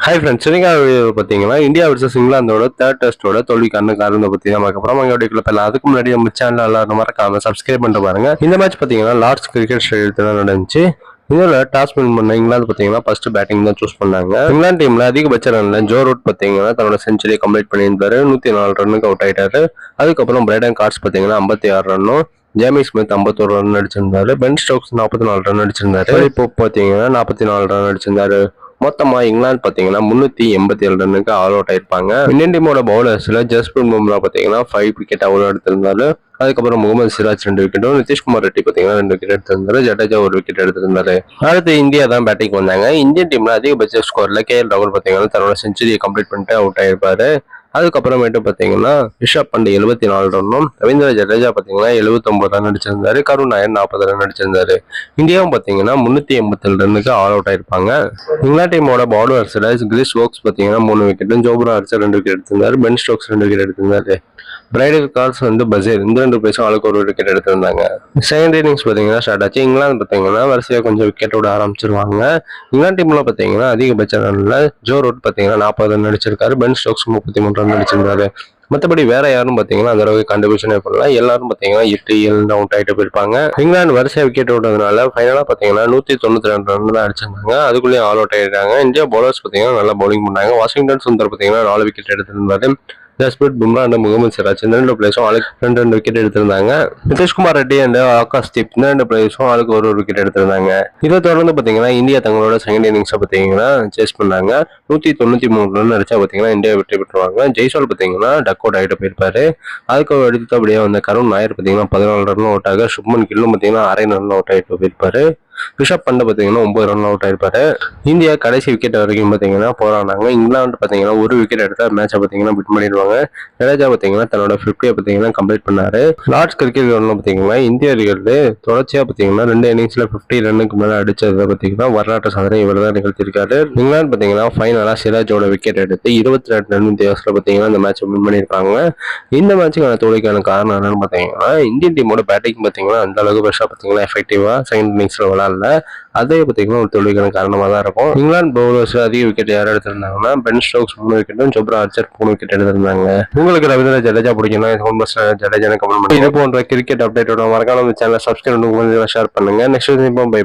Hi friends, பார்த்தீங்கன்னா India versus இங்கிலாந்தோட third டெஸ்டோட தோல்விக்கான காரணத்தை பற்றி நமக்கு அப்புறம் வீடியோக்குள்ள போயிடலாம். அதுக்கு முன்னாடி நம்ம சேனல் எல்லாரும் மறக்காம சப்ஸ்கிரைப் பண்ணிட்டு பாருங்க. இந்த மேட்ச் பார்த்தீங்கன்னா லார்ட்ஸ் கிரிக்கெட் ஸ்டேடியத்தில் நடந்துச்சு. இதில் டாஸ் வின் பண்ண இங்கிலாந்து பார்த்தீங்கன்னா ஃபர்ஸ்ட் பேட்டிங் தான் சூஸ் பண்ணாங்க. இங்கிலாந்து டீம்ல அதிகபட்ச ரன்ல ஜோ ரூட் பார்த்தீங்கன்னா தன்னோட செஞ்சுரியை கம்ப்ளீட் பண்ணியிருந்தாரு. 104 ரன்னுக்கு அவுட் ஆயிட்டாரு. அதுக்கப்புறம் பிரைடன் கார்ட்ஸ் பார்த்தீங்கன்னா 56 ரன்னும், ஜேமி ஸ்மித் 51 ரன் அடிச்சிருந்தாரு. பென் ஸ்டோக்ஸ் 44 ரன் அடிச்சிருந்தாரு. இப்போ பார்த்தீங்கன்னா 44 ரன் அடிச்சிருந்தாரு. மொத்தமா இங்கிலாந்து பாத்தீங்கன்னா 387 ரன்னுக்கு ஆல் அவுட் ஆயிருப்பாங்க. இந்தியன் டீமோட பவுலர்ஸ்ல ஜஸ்பிரீத் பும்ரா பாத்தீங்கன்னா 5 விக்கெட் அவ்வளோ எடுத்திருந்தாரு. அதுக்கப்புறம் முகமது சிராஜ் 2 விக்கெட்டும், நிதிஷ்குமார் ரெட்டி பாத்தீங்கன்னா 2 விக்கெட் எடுத்திருந்தாரு. ஜடேஜா 1 விக்கெட் எடுத்திருந்தாரு. அடுத்து இந்தியா தான் பேட்டிங் வந்தாங்க. இந்தியன் டீம்ல அதிகபட்ச ஸ்கோர்ல KL ராகுல் பாத்தீங்கன்னா தன்னோட செஞ்சுரியை கம்ப்ளீட் பண்ணிட்டு அவுட் ஆயிருப்பாரு. அதுக்கப்புறமேட்டு பாத்தீங்கன்னா ரிஷப் பண்ட் 74 ரன்னும், ரவீந்திர ஜடேஜா பாத்தீங்கன்னா 79 ரன் அடிச்சிருந்தாரு. கருண் நாயர் 40 ரன் அடிச்சிருந்தாரு. இந்தியாவும் பாத்தீங்கன்னா 387 ரன்னுக்கு ஆல் அவுட் ஆயிருப்பாங்க. இங்கிலாந்து டீமோட பவுலர்ஸ்ல கிறிஸ் வோக்ஸ் பாத்தீங்கன்னா 3 விக்கெட்டும், ஜோப்ரா ஆர்ச்சர் 2 விக்கெட் எடுத்திருந்தாரு. பென் ஸ்டோக்ஸ் 2 விக்கெட் எடுத்திருந்தாரு. பிரைடல் கார்ஸ் பசீர் இந்த 2 பேரும் ஆளுக்கு 1 விக்கெட் எடுத்திருந்தாங்க. செகண்ட் இன்னிங்ஸ் பாத்தீங்கன்னா ஸ்டார்ட் ஆச்சு. இங்கிலாந்து பாத்தீங்கன்னா வரிசையா கொஞ்சம் விக்கெட்டோட ஆரம்பிச்சிருவாங்க. இங்கிலாந்து டீம்ல பாத்தீங்கன்னா அதிகபட்ச ரன்ல ஜோ ரூட் பாத்தீங்கன்னா 40 ரன் அடிச்சிருக்காரு. பென் ஸ்டோக்ஸ் 33 ரன் அடிச்சிருந்தாரு. மற்றபடி வேற யாரும் பாத்தீங்கன்னா அந்த அளவுக்கு கண்டிபியூஷனே பண்ணல. எல்லாரும் பாத்தீங்கன்னா 8-7 அவுட் ஆயிட்டு போயிருப்பாங்க. இங்கிலாந்து வரிசையா விக்கெட் விட்டதுனால ஃபைனலா பாத்தீங்கன்னா 192 ரன் தான் அடிச்சிருந்தாங்க. அதுக்குள்ளேயும் ஆல் அவுட் ஆயிட்டாங்க. இந்தியா பவுலர்ஸ் பாத்தீங்கன்னா நல்லா பவுலிங் பண்ணாங்க. வாஷிங்டன் சுந்தர் பாத்தீங்கன்னா 4 விக்கெட் எடுத்திருந்தாரு. ஜஸ்பிரீத் பும்ரா அண்ட் முகமது சிராஜ் இந்த 2 பிளேயர்ஸும் ஆளுக்கு 2 விக்கெட் எடுத்திருந்தாங்க. நிதிஷ்குமார் ரெட்டி அண்ட் ஆகாஷ் தீப் இந்த 2 பிளேயர்ஸும் ஆளுக்கு 1 விக்கெட் எடுத்திருந்தாங்க. இதை தொடர்ந்து பாத்தீங்கன்னா இந்தியா தங்களோட செகண்ட் இன்னிங்ஸை பாத்தீங்கன்னா சேஸ் பண்ணாங்க. 193 ரன் அடிச்சா பாத்தீங்கன்னா இந்தியா வெற்றி பெற்றுவாங்க. ஜெய்ஸ்வால் பாத்தீங்கன்னா டக் அவுட் ஆகிட்டு போயிருப்பாரு. அதுக்கு அடுத்தபடியா வந்த கருண் நாயர் பாத்தீங்கன்னா 14 ரன் அவுட் ஆக, சுப்மன் கில்லும் பாத்தீங்கன்னா 6 ரன் அவுட் ஆகிட்டு போயிருப்பாரு. ரிஷப் பண்ட் பாத்தீங்கன்னா 9 ரன் அவுட் ஆயிருப்பாரு. இந்தியா கடைசி விக்கெட் வரைக்கும் பாத்தீங்கன்னா போராடினாங்க. இங்கிலாந்து பாத்தீங்கன்னா 1 விக்கெட் எடுத்தா மேட்சை பாத்தீங்கன்னா பிட் பண்ணிடுவாங்க. ஜடேஜா பாத்தீங்கன்னா தன்னோட 50 பாத்தீங்கன்னா கம்ப்ளீட் பண்ணாரு. லார்ட்ஸ் கிரிக்கெட் கிரவுண்ட்ல பாத்தீங்கன்னா இந்திய அணிகள் தொடர்ச்சியா பாத்தீங்கன்னா 2 இன்னிங்ஸ்ல 50 ரன்னுக்கு மேல அடிச்சதை பாத்தீங்கன்னா வரலாற்று சாதனை இவர் தான் நிகழ்த்திருக்காரு. இங்கிலாந்து பாத்தீங்கன்னா ஃபைனலா சிராஜோட விக்கெட் எடுத்து 22 ரன் வித்தியாசத்துல பாத்தீங்கன்னா இந்த மேட்சை வின் பண்ணிருப்பாங்க. இந்த மேட்சுக்கான தோல்விக்கான காரணம் என்னன்னு பாத்தீங்கன்னா இந்தியன் டீமோட பேட்டிங் பாத்தீங்கன்னா அந்த அளவுக்கு பெருசா பாத்தீங்கன்னா எஃபெக்டிவா செகண்ட் இன்னிங்ஸ்ல விளையாடல. அதே பாத்தீங்கன்னா ஒரு தோல்விக்கான காரணமா தான் இருக்கும். இங்கிலாந்து பவுலர்ஸ் அதிக விக்கெட் யாரும் எடுத்திருந்தாங்கன்னா பென் ஸ்டோக்ஸ் 3 விக்கெட்டும், ஜோப்ரா ஆர்ச்சர் 3 விக்கெட் எடுத்திருந்தாங்க. உங்களுக்கு ரவீந்திர ஜடேஜா பிடிக்கும்னா ஜடேஜா கமெண்ட் பண்ணுங்க. இது போன்ற கிரிக்கெட் அப்டேட்டோட மறக்காம சேனலை சப்ஸ்கிரைப் பண்ணி ஷேர் பண்ணுங்க. Next bye by.